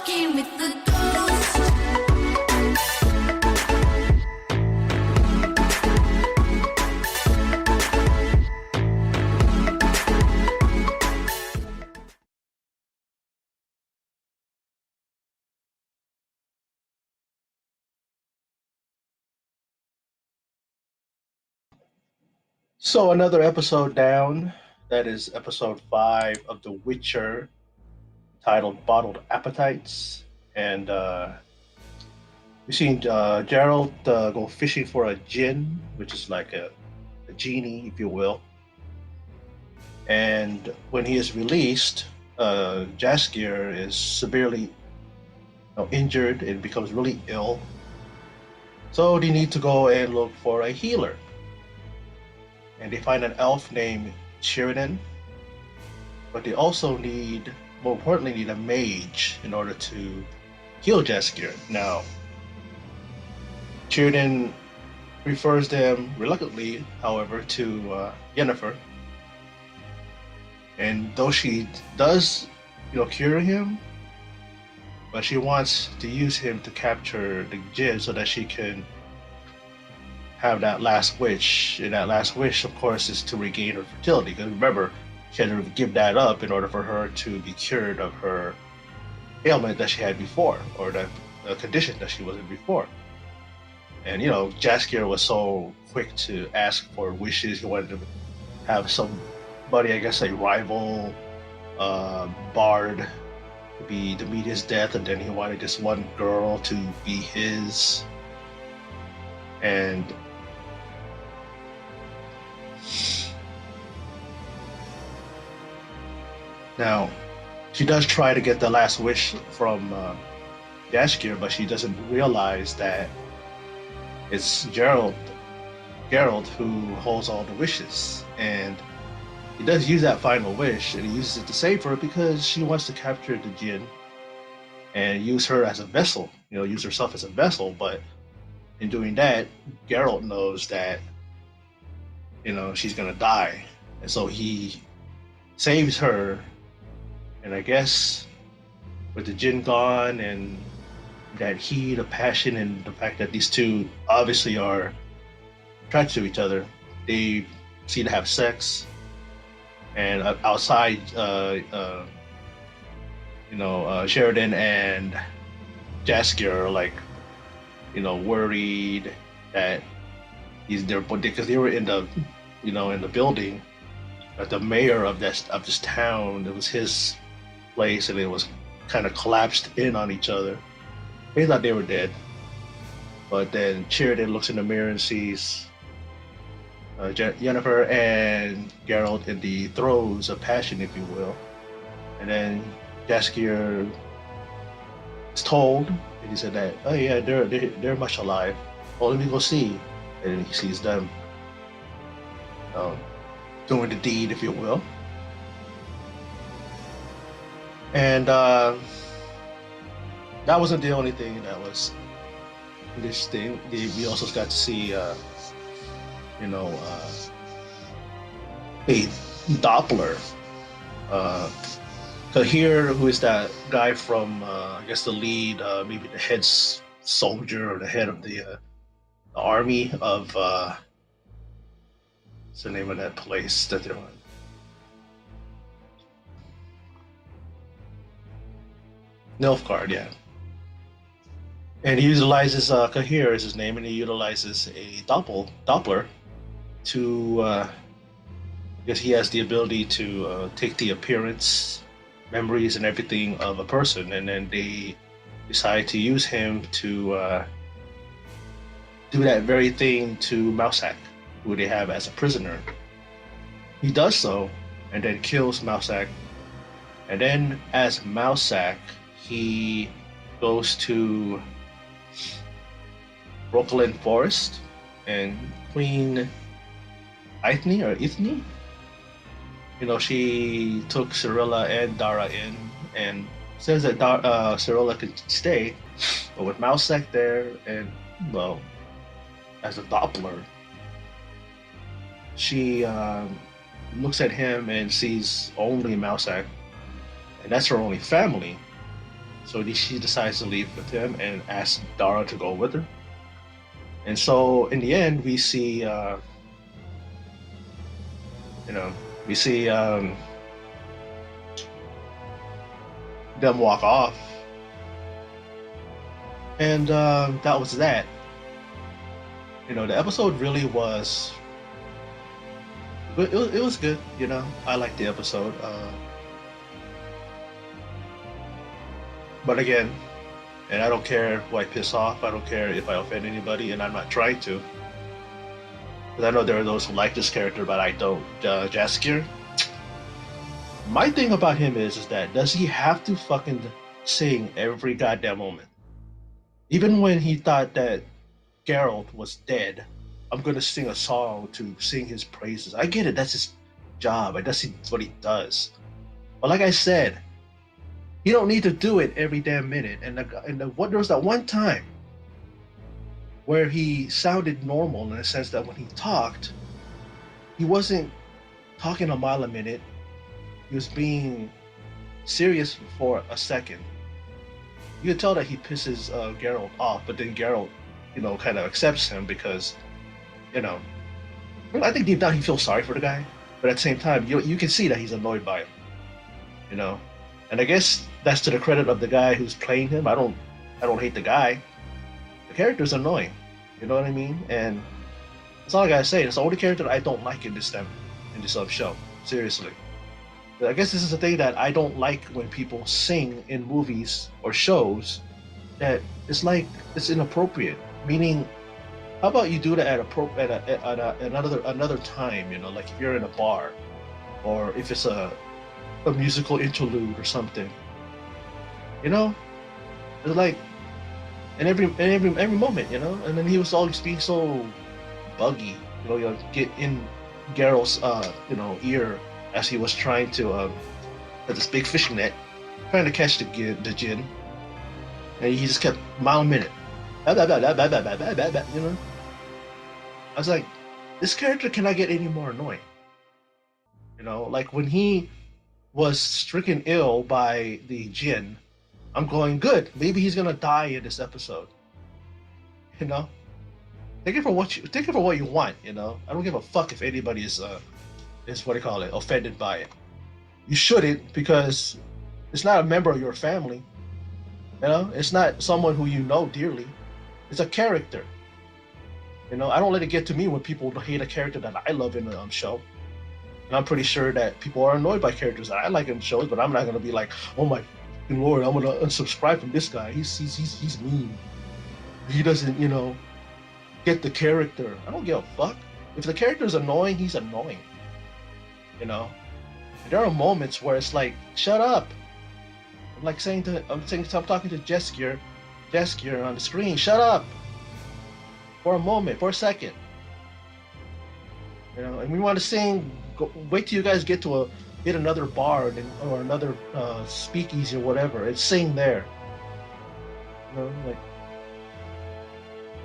walking with the ghost. So another episode down. That is episode 5 of The Witcher, titled "Bottled Appetites." And we've seen Gerald go fishing for a djinn, which is like a genie, if you will. And when he is released, Jaskier is severely injured and becomes really ill. So they need to go and look for a healer. And they find an elf named Sheridan, but they also need, more importantly, need a mage in order to heal Jaskier. Now, Sheridan refers them reluctantly, however, to Yennefer, and though she does, cure him, but she wants to use him to capture the Jinn so that she can have that last wish. And that last wish, of course, is to regain her fertility. Because remember, she had to give that up in order for her to be cured of her ailment that she had before, or the condition that she was in before. And Jaskier was so quick to ask for wishes. He wanted to have somebody, I guess, a rival bard to meet his death, and then he wanted this one girl to be his. And now she does try to get the last wish from Jaskier, but she doesn't realize that it's Geralt who holds all the wishes. And he does use that final wish, and he uses it to save her because she wants to capture the Jinn and use her as a vessel, use herself as a vessel. But in doing that, Geralt knows that, she's gonna die. And so he saves her. And I guess with the Jinn gone and that heat of passion and the fact that these two obviously are attracted to each other, they seem to have sex. And outside, Sheridan and Jaskier are like, worried that he's there, but because they were in the, in the building, that the mayor of this town, it was his place, and it was kind of collapsed in on each other. They thought they were dead, but then Sheridan looks in the mirror and sees Yennefer and Geralt in the throes of passion, if you will. And then Jaskier is told, and he said that, oh yeah, they're much alive. Well, let me go see. And he sees them um, doing the deed, if you will. And that wasn't the only thing that was interesting. We also got to see, a Doppler. Kahir, who is that guy from, I guess, the lead, maybe the head soldier or the head of the army of, what's the name of that place that they're on? Nilfgaard, yeah. And he utilizes Kahir as his name, and he utilizes a Doppler to, because he has the ability to take the appearance, memories, and everything of a person, and then they decide to use him to do that very thing to Mousak, who they have as a prisoner. He does so, and then kills Mousak. And then, as Mousak, he goes to Brooklyn Forest, and Queen Ithne, she took Cirilla and Dara in, and says that Cirilla could stay, but with Mousak there, and well, as a Doppler, she looks at him and sees only Mousak, and that's her only family. So she decides to leave with him and asks Dara to go with her. And so in the end, we see, you know, we see them walk off, and that was that. You know, the episode really was. It was good. You know, I liked the episode. But again, and I don't care who I piss off. I don't care if I offend anybody, and I'm not trying to. Because I know there are those who like this character, but I don't. Jaskier. My thing about him is that does he have to fucking sing every goddamn moment? Even when he thought that Geralt was dead, I'm gonna sing a song to sing his praises. I get it. That's his job. That's what he does. But like I said, you don't need to do it every damn minute. What there was that one time where he sounded normal in the sense that when he talked, he wasn't talking a mile a minute. He was being serious for a second. You can tell that he pisses Geralt off, but then Geralt, you know, kind of accepts him because, you know, I think deep down he feels sorry for the guy, but at the same time, you can see that he's annoyed by him, you know, and I guess that's to the credit of the guy who's playing him. I don't hate the guy. The character's annoying, you know what I mean? And that's all I gotta say. It's the only character that I don't like in this show. Seriously. I guess this is the thing that I don't like when people sing in movies or shows. That it's like it's inappropriate. Meaning, how about you do that at another time? You know, like if you're in a bar, or if it's a musical interlude or something. You know, it's like in every moment. You know, and then he was always being so buggy. You know, get in Geralt's ear as he was trying to at this big fishing net, trying to catch the djinn, and he just kept mile a minute, you know. I was like, this character cannot get any more annoying. You know, like when he was stricken ill by the djinn, I'm going good. Maybe he's gonna die in this episode. You know, take it for what you want. You know, I don't give a fuck if anybody is what do you call it, offended by it. You shouldn't, because it's not a member of your family. You know, it's not someone who you know dearly. It's a character. You know, I don't let it get to me when people hate a character that I love in a show. And I'm pretty sure that people are annoyed by characters that I like in shows, but I'm not gonna be like, oh my lord, I'm gonna unsubscribe from this guy. He's mean. He doesn't, you know, get the character. I don't give a fuck. If the character is annoying, he's annoying. You know, and there are moments where it's like, shut up. I'm talking to Jaskier on the screen. Shut up for a moment, for a second. You know, and we want to sing. Wait till you guys get another bar or another speakeasy or whatever, and sing there. You know, like.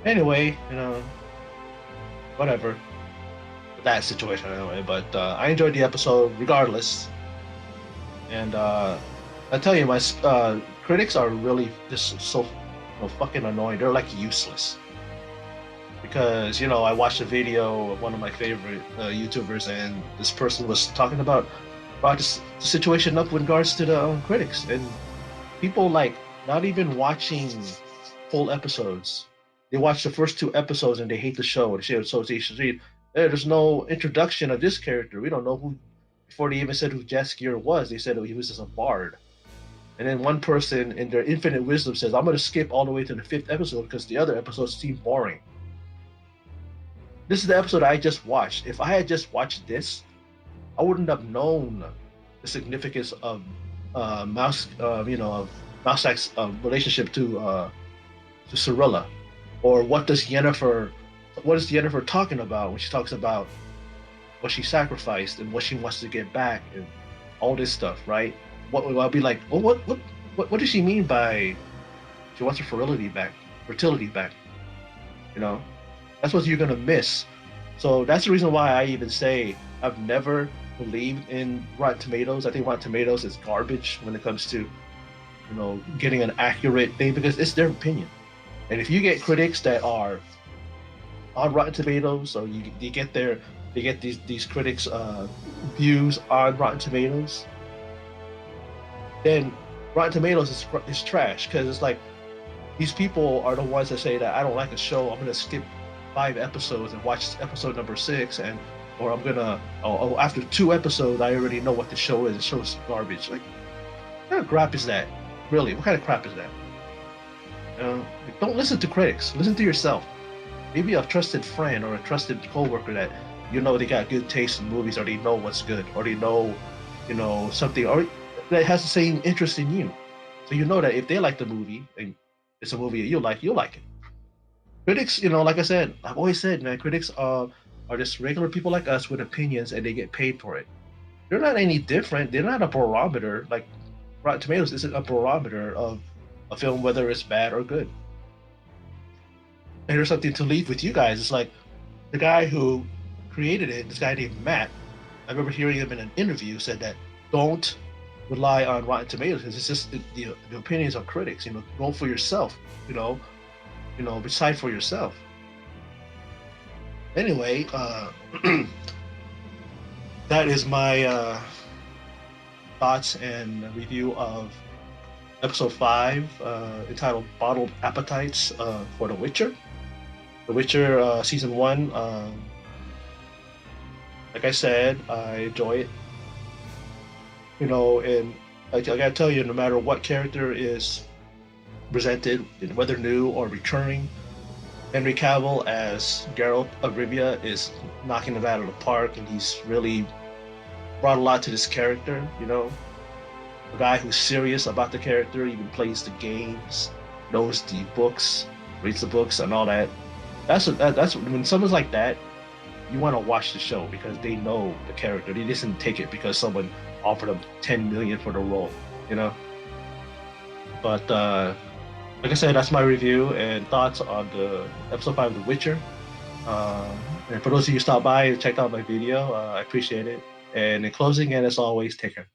Anyway, you know, whatever. That situation anyway, but I enjoyed the episode regardless. And I tell you, my critics are really just so fucking annoying. They're like useless. Because, you know, I watched a video of one of my favorite YouTubers, and this person was talking about this situation up with regards to the critics, and people like not even watching full episodes. They watch the first 2 episodes and they hate the show. They say association. There's no introduction of this character. We don't know who, before they even said who Jaskier was. They said he was just a bard. And then one person in their infinite wisdom says, I'm going to skip all the way to the 5th episode because the other episodes seem boring. This is the episode I just watched. If I had just watched this, I wouldn't have known the significance of Mousek's relationship to Cirilla, or what is Yennefer talking about when she talks about what she sacrificed and what she wants to get back and all this stuff, right? I'll be like, well, what does she mean by she wants her fertility back? You know, that's what you're gonna miss. So that's the reason why I even say I've never believed in Rotten Tomatoes. I think Rotten Tomatoes is garbage when it comes to getting an accurate thing because it's their opinion. And if you get critics that are on Rotten Tomatoes, or you get these critics views on Rotten Tomatoes, then Rotten Tomatoes is trash because it's like these people are the ones that say that I don't like a show. I'm gonna skip 5 episodes and watch episode number 6, or I'm gonna after 2 episodes I already know what the show is. The show's garbage. Like, what kind of crap is that? Really, what kind of crap is that? Don't listen to critics. Listen to yourself. Maybe a trusted friend or a trusted coworker that they got good taste in movies, or they know what's good, or they know, something, or that has the same interest in you. So you know that if they like the movie and it's a movie you'll like it. Critics, like I said, I've always said, man, critics are just regular people like us with opinions, and they get paid for it. They're not any different. They're not a barometer. Like Rotten Tomatoes isn't a barometer of a film whether it's bad or good. And here's something to leave with you guys. It's like the guy who created it, this guy named Matt. I remember hearing him in an interview said that don't rely on Rotten Tomatoes because it's just the opinions of critics. Go for yourself. Decide for yourself. Anyway, that is my thoughts and review of episode 5, entitled "Bottled Appetites" for The Witcher. The Witcher season 1. Like I said, I enjoy it. And I gotta tell you, no matter what character is presented, whether new or recurring, Henry Cavill as Geralt of Rivia is knocking it out of the park, and he's really brought a lot to this character. A guy who's serious about the character, even plays the games, knows the books, reads the books, and all that. That's when someone's like that, you want to watch the show because they know the character. They didn't take it because someone offered them $10 million for the role. But like I said, that's my review and thoughts on the episode 5 of The Witcher. And for those of you who stopped by and checked out my video, I appreciate it. And in closing, and as always, take care.